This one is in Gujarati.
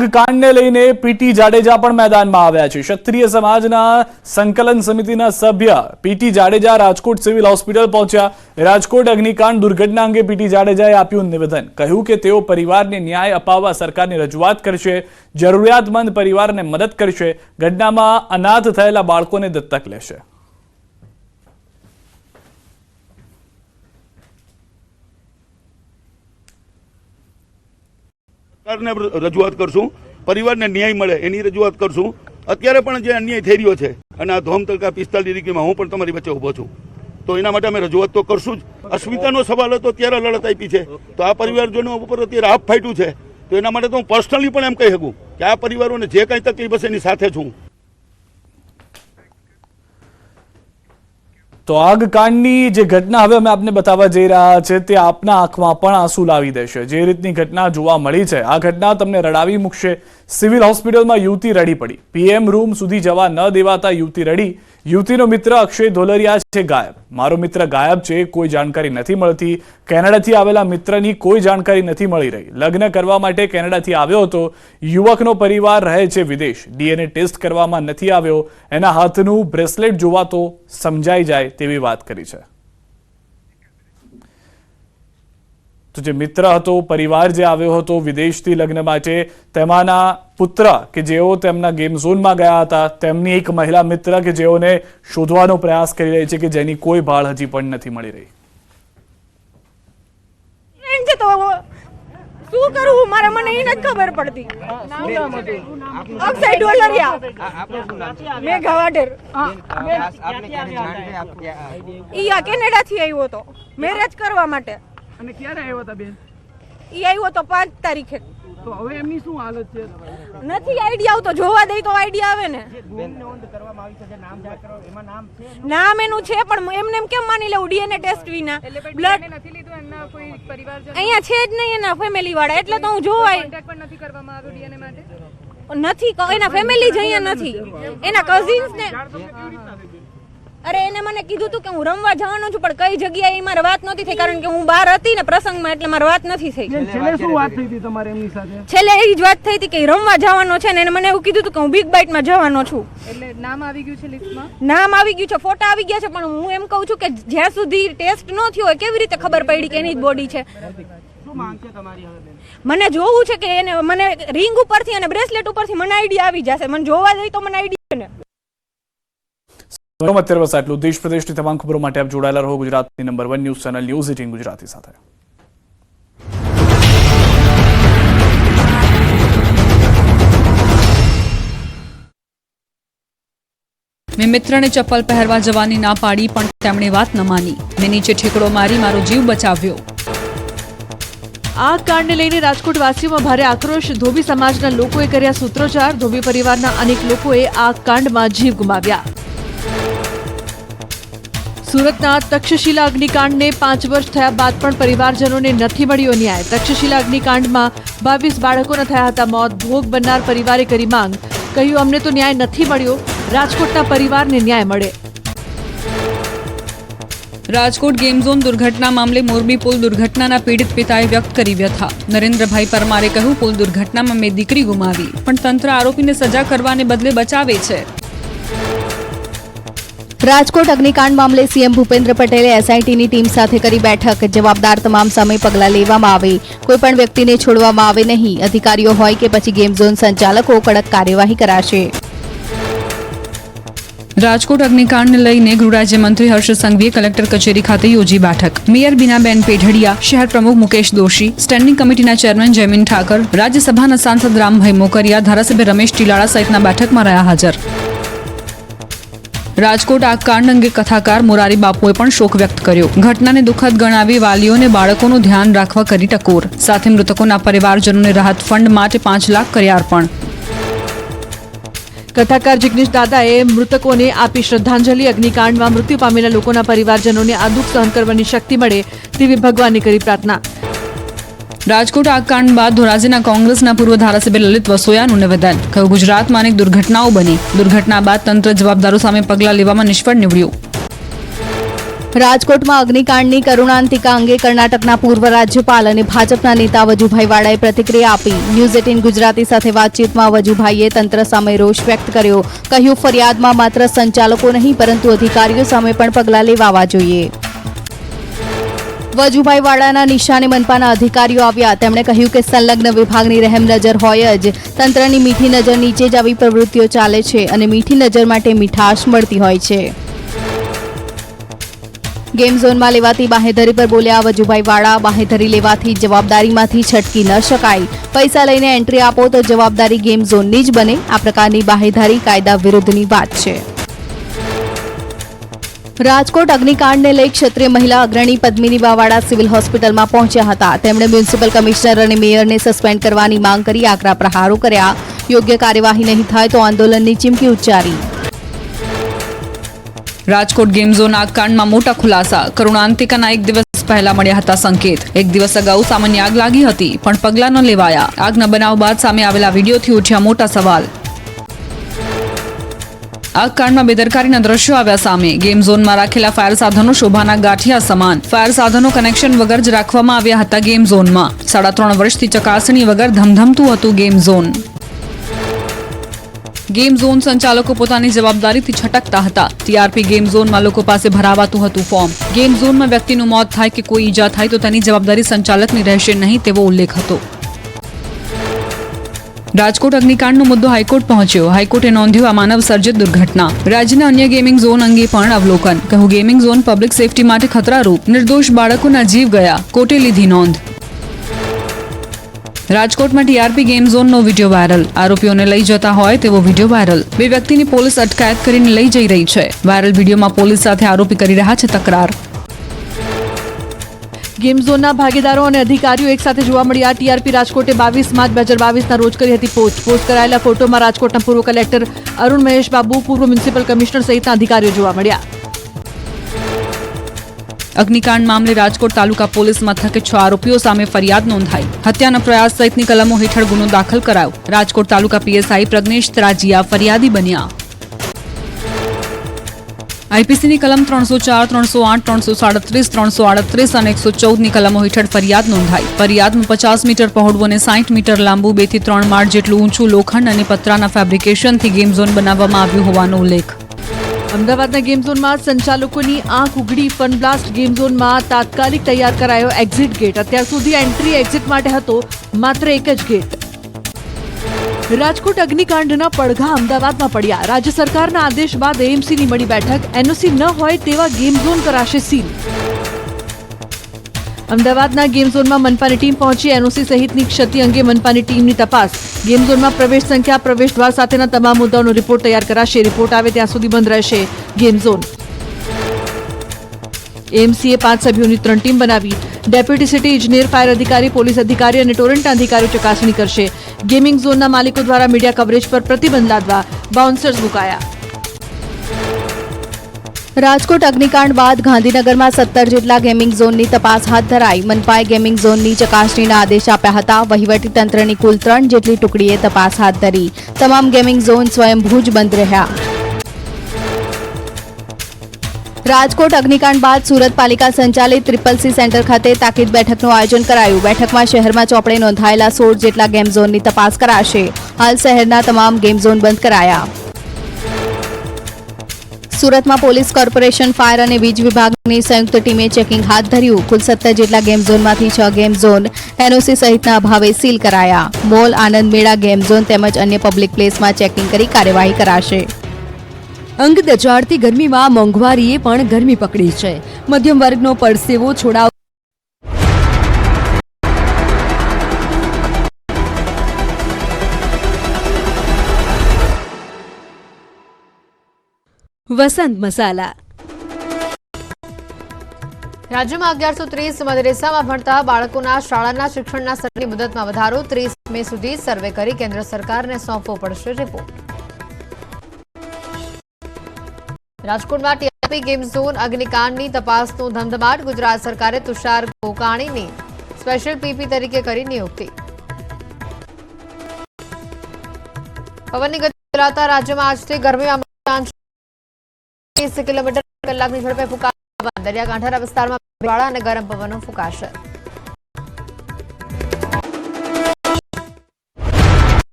કાંડને લઈને પીટી જાડેજા પણ મેદાનમાં આવ્યા છે। ક્ષત્રિય સમાજના સંકલન સમિતિના સભ્ય PT Jadeja Rajkot civil hospital પહોંચ્યા। રાજકોટ અગ્નિકાંડ દુર્ઘટના અંગે પીટી જાડેજાએ આપ્યું નિવેદન। કહ્યું કે તેઓ પરિવારને ન્યાય અપાવવા સરકારની રજૂઆત કરશે, જરૂરિયાતમંદ પરિવારને મદદ કરશે, ઘટનામાં અનાથ થયેલા બાળકોને દત્તક લેશે। રજૂઆત કરશું, પરિવારને ન્યાય મળે એની રજૂઆત કરશું। અત્યારે પણ જે અન્યાય થઈ રહ્યો છે અને આ ધોમતલકા 45 ડિગ્રીમાં હું પણ તમારી વચ્ચે ઊભો છું, તો એના માટે અમે રજૂઆત તો કરશું જ। અસ્મિતાનો સવાલ હતો ત્યારે લડત આપી છે, તો આ પરિવારજનો ઉપર અત્યારે હાફ ફાટ્યું છે, તો એના માટે તો હું પર્સનલી પણ એમ કહી શકું કે આ પરિવારોને જે કંઈ તકલીફ હશે એની સાથે છું। તો આગ કાંડની જે ઘટના હવે અમે આપને બતાવવા જઈ રહ્યા છે તે આપના આંખમાં પણ આંસુ લાવી દેશે। જે રીતની ઘટના જોવા મળી છે, આ ઘટના તમને રડાવી મૂકશે। સિવિલ હોસ્પિટલમાં યુવતી રડી પડી, પીએમ રૂમ સુધી જવા ન દેવાતા યુવતી રડી। યુવતીનો મિત્ર અક્ષય ધોલરિયા છે ગાયબ। મારો મિત્ર ગાયબ છે, કોઈ જાણકારી નથી મળતી। કેનેડાથી આવેલા મિત્રની કોઈ જાણકારી નથી મળી રહી। લગ્ન કરવા માટે કેનેડાથી આવ્યો હતો। યુવકનો પરિવાર રહે છે વિદેશ। ડીએનએ ટેસ્ટ કરવામાં નથી આવ્યો। એના હાથનું બ્રેસલેટ જોવા તો સમજાઈ જાય તેવી વાત કરી છે। તો જે મિત્ર હતો, પરિવાર જે આવ્યો હતો વિદેશથી લગ્ન માટે, તેમાંના પુત્ર કે જેઓ તેમના ગેમ ઝોનમાં ગયા હતા, તેમની એક મહિલા મિત્ર કે જેઓને શોધવાનો પ્રયાસ કરી રહી છે કે જેની કોઈ ભાળ હજી પણ નથી મળી રહી। શું કરું મારે, મને એ નથી ખબર પડતી। અક્ષય ડોલરિયા મેઘાવાડર ઈ કેનેડા થી આવ્યો હતો મેરેજ કરવા માટે। અને ક્યારે આવ્યો હતા બેન? ઈ આવ્યો તો 5 તારીખે। તો હવે એમની શું હાલત છે? નથી આઈડિયા આવતો, જોવા દઈ તો આઈડિયા આવે ને। નામ એનું છે પણ એમને એમ કેમ માની લેવું ડીએનએ ટેસ્ટ વિના? બ્લડ નથી લીધું એમના કોઈ પરિવારજન અહીંયા છે જ નહીં એના ફેમિલી વાળા, એટલે તો હું જોવાય કોન્ટેક્ટ પણ નથી કરવામાં આવ્યો ડીએનએ માટે? નથી, એના ફેમિલી જ અહીંયા નથી, એના કઝિન્સ ને। અરે એને મને કીધું તું કે હું રમવા જવાનો છું, પણ કઈ જગ્યાએ મારે વાત નથી થઈ, કારણ કે હું બહાર હતી ને પ્રસંગમાં, એટલે મારે વાત નથી થઈ। છેલ્લે શું વાત થઈ હતી તમારે એમની સાથે? છેલ્લે એ જ વાત થઈ હતી કે રમવા જવાનો છે ને એને મને એવું કીધું હતું કે હું બિગ બાઇટમાં જવાનો છું। એટલે નામ આવી ગયું છે લિસ્ટમાં? નામ આવી ગયું છે, ફોટા આવી ગયા છે, પણ હું એમ કહું છું કે જ્યાં સુધી ટેસ્ટ ન થયો હોય કેવી રીતે ખબર પડી કે એની જ બોડી છે? શું માંગ છે તમારી હવે બેન? મને જોવું છે કે એને, મને રિંગ ઉપરથી અને બ્રેસલેટ ઉપરથી મને આઈડિયા આવી જશે, મને જોવા જઈ તો મને આઈડિયા ને। અત્યારે બસ આટલું। દેશ પ્રદેશની તમામ ખબરો માટે આપ જોડાયેલા રહો ગુજરાતની number 1 news channel news 18 Gujarati સાથે। મેં મિત્રને ચપ્પલ પહેરવા જવાની ના પાડી, પણ તેમણે વાત ન માની। મેં નીચે ઠેકડો મારી મારો જીવ બચાવ્યો। આ કાંડને લઈને રાજકોટ વાસીઓમાં ભારે આક્રોશ। ધોબી સમાજના લોકોએ કર્યા સૂત્રોચ્ચાર। ધોબી પરિવારના અનેક લોકોએ આ કાંડમાં જીવ ગુમાવ્યા। સુરતના તક્ષશિલા અગ્નિકાંડને 5 વર્ષ થયા બાદ પણ પરિવારજનોને નથી મળ્યો ન્યાય। તક્ષશિલા અગ્નિકાંડમાં 22 બાળકોના થયા હતા મોત। ભોગ બનનાર પરિવારે કરી માંગ, કહ્યું અમને તો ન્યાય નથી મળ્યો, રાજકોટના પરિવારને ન્યાય મળે। રાજકોટ ગેમ ઝોન દુર્ઘટના મામલે મોરબી પુલ દુર્ઘટનાના પીડિત પિતાએ વ્યક્ત કરી વ્યથા। નરેન્દ્રભાઈ પરમારે કહ્યું, પુલ દુર્ઘટનામાં મેં દીકરી ગુમાવી, પણ તંત્ર આરોપીને સજા કરવાને બદલે બચાવે છે। રાજકોટ અગ્નિકાંડ મામલે સીએમ ભૂપેન્દ્ર પટેલે એસઆઈટીની ટીમ સાથે કરી બેઠક। જવાબદાર તમામ સામે પગલાં લેવામાં આવે, કોઈપણ વ્યક્તિને છોડવામાં આવે નહીં। અધિકારીઓ હોય કે પછી ગેમ ઝોન સંચાલકો, કડક કાર્યવાહી કરાશે। રાજકોટ અગ્નિકાંડને લઈને ગૃહ રાજ્યમંત્રી હર્ષ સંઘવીએ કલેક્ટર કચેરી ખાતે યોજી બેઠક। મેયર બીનાબેન પેઢડિયા, શહેર પ્રમુખ મુકેશ દોશી, સ્ટેન્ડિંગ કમિટીના ચેરમેન જયમીન ઠાકર, રાજ્યસભાના સાંસદ રામભાઈ મોકરિયા, ધારાસભ્ય રમેશ ટીલાળા સહિતના બેઠકમાં રહ્યા હાજર। રાજકોટ આગ કાંડ અંગે કથાકાર મોરારી બાપુએ પણ શોક વ્યક્ત કર્યો। ઘટનાને દુઃખદ ગણાવી વાલીઓને બાળકોનું ધ્યાન રાખવા કરી ટકોર, સાથે મૃતકોના પરિવારજનોને રાહત ફંડ માટે 5 લાખ કર્યા અર્પણ। કથાકાર જિગ્નેશ દાદાએ મૃતકોને આપી શ્રદ્ધાંજલિ। અગ્નિકાંડમાં મૃત્યુ પામેલા લોકોના પરિવારજનોને આ દુઃખ સહન કરવાની શક્તિ મળે તેવી ભગવાનને કરી પ્રાર્થના। રાજકોટ આગ કાંડ બાદ ધોરાજીના કોંગ્રેસના પૂર્વ ધારાસભ્ય લલિત વસોયાનું નિવેદન। કહ્યું, ગુજરાતમાં અનેક દુર્ઘટનાઓ બની, દુર્ઘટના બાદ તંત્ર જવાબદારો સામે પગલાં લેવામાં નિષ્ફળ નીવડ્યું। રાજકોટમાં અગ્નિકાંડની કરુણાંતિકા અંગે કર્ણાટકના પૂર્વ રાજ્યપાલ અને ભાજપના નેતા વજુભાઈ વાળાએ પ્રતિક્રિયા આપી. ન્યૂઝ 18 ગુજરાતી સાથે વાતચીતમાં વજુભાઈએ તંત્ર સામે રોષ વ્યક્ત કર્યો. કહ્યું, ફરિયાદમાં માત્ર સંચાલકો નહીં પરંતુ અધિકારીઓ સામે પણ પગલાં લેવાવા જોઈએ. વજુભાઈ વાળાના નિશાને મનપાના અધિકારીઓ આવ્યા. તેમણે કહ્યું કે સંલગ્ન વિભાગની રહેમ નજર હોય જ. તંત્રની મીઠી નજર નીચે જ આવી પ્રવૃત્તિઓ ચાલે છે અને મીઠી નજર માટે મીઠાશ મળતી હોય છે. ગેમ ઝોનમાં લેવાતી બાહેધરી પર બોલ્યા વજુભાઈ વાળા. બાહેધરી લેવાથી જવાબદારીમાંથી છટકી ન શકાય. પૈસા લઈને એન્ટ્રી આપો તો જવાબદારી ગેમ ઝોનની જ બને. આ પ્રકારની બાહેધરી કાયદા વિરુદ્ધની વાત છે. રાજકોટ અગ્નિકાંડને લઈ ક્ષત્રિય મહિલા અગ્રણી પદ્મિની બાવાડા સિવિલ હોસ્પિટલમાં પહોંચ્યા હતા. તેમણે મ્યુનિસિપલ કમિશનર અને મેયરને સસ્પેન્ડ કરવાની માંગ કરી આકરા પ્રહારો કર્યા. યોગ્ય કાર્યવાહી નહીં થાય તો આંદોલનની ચીમકી ઉચ્ચારી. રાજકોટ ગેમ ઝોન આગકાંડમાં મોટા ખુલાસા. કરુણાંતિકાના એક દિવસ પહેલા મળ્યા હતા સંકેત. એક દિવસ અગાઉ સામાન્ય આગ લાગી હતી પણ પગલાં ન લેવાયા. આગના બનાવ બાદ સામે આવેલા વિડીયોથી ઉઠ્યા મોટા સવાલ. આગકાંડમાં બેદરકારીના દ્રશ્યો આવ્યા સામે. ગેમ ઝોનમાં રાખેલા ફાયર સાધનો શોભાના ગાંઠિયા સમાન. ફાયર સાધનો કનેક્શન વગર જ રાખવામાં આવ્યા હતા ગેમ ઝોનમાં. 3.5 વર્ષથી ચકાસણી વગર ધમધમતું હતું ગેમ ઝોન. ગેમ ઝોન સંચાલકો પોતાની જવાબદારીથી છટકતા હતા. ટીઆરપી ગેમ ઝોનમાં લોકો પાસે ભરાવાતું હતું ફોર્મ. ગેમ ઝોનમાં વ્યક્તિનું મોત થાય કે કોઈ ઈજા થાય તો તેની જવાબદારી સંચાલકની રહેશે નહીં તેવો ઉલ્લેખ હતો. રાજકોટ અગ્નિકાંડનો મુદ્દો હાઈકોર્ટ પહોંચ્યો. હાઈકોર્ટે નોંધ્યું આ માનવ સર્જિત દુર્ઘટના. રાજ્યના અન્ય ગેમિંગ ઝોન અંગે પણ અવલોકન. કહ્યું, ગેમિંગ ઝોન પબ્લિક સેફટી માટે ખતરારૂપ. નિર્દોષ બાળકોના જીવ ગયા. કોર્ટે લીધી નોંધ. રાજકોટમાં ટીઆરપી ગેમ ઝોનનો વિડીયો વાયરલ. આરોપીઓને લઈ જતા હોય તેવો વિડીયો વાયરલ. 2 વ્યક્તિની પોલીસ અટકાયત કરીને લઈ જઈ રહી છે. વાયરલ વિડીયોમાં પોલીસ સાથે આરોપી કરી રહ્યા છે તકરાર. ગેમ ઝોનના ભાગીદારો અને અધિકારીઓ એકસાથે જોવા મળ્યા. ટીઆરપી રાજકોટે 22 માર્ચ 2022ના રોજ કરી હતી પોસ્ટ કરાયેલા ફોટોમાં રાજકોટના પૂર્વ કલેક્ટર અરુણ મહેશ બાબુ, પૂર્વ મ્યુનિસિપલ કમિશનર સહિતના અધિકારીઓ જોવા મળ્યા. અગ્નિકાંડ મામલે રાજકોટ તાલુકા પોલીસ મથકે 6 આરોપીઓ સામે ફરિયાદ નોંધાઈ. હત્યાના પ્રયાસ સહિતની કલમો હેઠળ ગુનો દાખલ કરાયો. રાજકોટ તાલુકા પીએસઆઈ પ્રજ્ઞેશ ત્રાજીયા ફરિયાદી બન્યા. આઈપીસીની કલમ 304, 308, 337, 338 અને 114ની કલમો હેઠળ ફરિયાદ નોંધાઈ. ફરિયાદમાં 50 મીટર પહોળું અને 60 મીટર લાંબુ 2 થી 3 માળ જેટલું ઊંચું લોખંડ અને પતરાના ફેબ્રિકેશનથી ગેમ ઝોન બનાવવામાં આવ્યું હોવાનો ઉલ્લેખ. અમદાવાદના ગેમ ઝોનમાં સંચાલકોની આંખ ઉઘડી. ફન બ્લાસ્ટ ગેમ ઝોનમાં તાત્કાલિક તૈયાર કરાયો એક્ઝિટ ગેટ. અત્યાર સુધી એન્ટ્રી એક્ઝિટ માટે હતો માત્ર એક જ ગેટ. રાજકોટ અગ્નિકાંડના પડઘા અમદાવાદમાં પડ્યા. રાજ્ય સરકારના આદેશ બાદ એએમસીની મળી બેઠક. એનઓસી ન હોય તેવા ગેમ ઝોન કરાશે સીલ. અમદાવાદના ગેમ ઝોનમાં મનપાની ટીમ પહોંચી. એનઓસી સહિતની ક્ષતિ અંગે મનપાની ટીમની તપાસ. ગેમ ઝોનમાં પ્રવેશ સંખ્યા, પ્રવેશ દ્વાર સાથેના તમામ મુદ્દાઓનો રિપોર્ટ તૈયાર કરાશે. રિપોર્ટ આવે ત્યાં સુધી બંધ રહેશે ગેમ ઝોન. એએમસીએ 5 સભ્યોની 3 ટીમ બનાવી. ડેપ્યુટી સિટી ઇજનેર, ફાયર અધિકારી, પોલીસ અધિકારી અને ટોરન્ટના અધિકારીઓ ચકાસણી કરશે. ગેમિંગ ઝોનના માલિકો દ્વારા મીડિયા કવરેજ પર પ્રતિબંધ લાદવા બાઉન્સર્સ મુકાયા. રાજકોટ અગ્નિકાંડ બાદ ગાંધીનગરમાં 17 જેટલા ગેમિંગ ઝોનની તપાસ હાથ ધરાઈ. મનપાએ ગેમિંગ ઝોનની ચકાસણીના આદેશ આપ્યા હતા. વહીવટીતંત્રની કુલ 3 જેટલી ટુકડીએ તપાસ હાથ ધરી. તમામ ગેમિંગ ઝોન સ્વયંભૂ જ બંધ રહ્યા. રાજકોટ અગ્નિકાંડ બાદ સુરત પાલિકા સંચાલિત CCC સેન્ટર ખાતે તાકીદ બેઠકનું આયોજન કરાયું. બેઠકમાં શહેરમાં ચોપડે નોંધાયેલા 16 જેટલા ગેમ ઝોનની તપાસ કરાશે. હાલ શહેરના તમામ ગેમ ઝોન બંધ કરાયા. સુરતમાં પોલીસ કોર્પોરેશન, ફાયર અને વીજ વિભાગની સંયુક્ત ટીમે ચેકિંગ હાથ ધર્યું. કુલ 17 જેટલા ગેમ ઝોનમાંથી 6 ગેમ ઝોન એનઓસી સહિતના અભાવે સીલ કરાયા. મોલ, આનંદ મેળા, ગેમ ઝોન તેમજ અન્ય પબ્લિક પ્લેસમાં ચેકિંગ કરી કાર્યવાહી કરાશે. અંગ દચાડતી ગરમીમાં મોંઘવારીએ પણ ગરમી પકડી છે. મધ્યમ વર્ગનો પરસેવો છોડાવ વસંત મસાલા. રાજ્યમાં 1130 મદરેસામાં ભણતા બાળકોના શાળાના શિક્ષણના સ્તરની મુદતમાં વધારો. 30 મે સુધી સર્વે કરી કેન્દ્ર સરકારને સોંપવો પડશે રિપોર્ટ. રાજકોટમાં ટીઆરપી ગેમ ઝોન અગ્નિકાંડની તપાસનો ધમધમાટ. ગુજરાત સરકારે તુષાર ગોકાણીની સ્પેશિયલ પીપી તરીકે કરી નિયુક્તિ. પવનની ગતિ બદલાતા રાજ્યમાં આજથી ગરમીમાં 30 કિલોમીટર કલાકની ઝડપે ફૂંકાશે. હવામાન દરિયાકાંઠાના વિસ્તારમાં ભેજવાળા અને ગરમ પવનો ફૂંકાશે.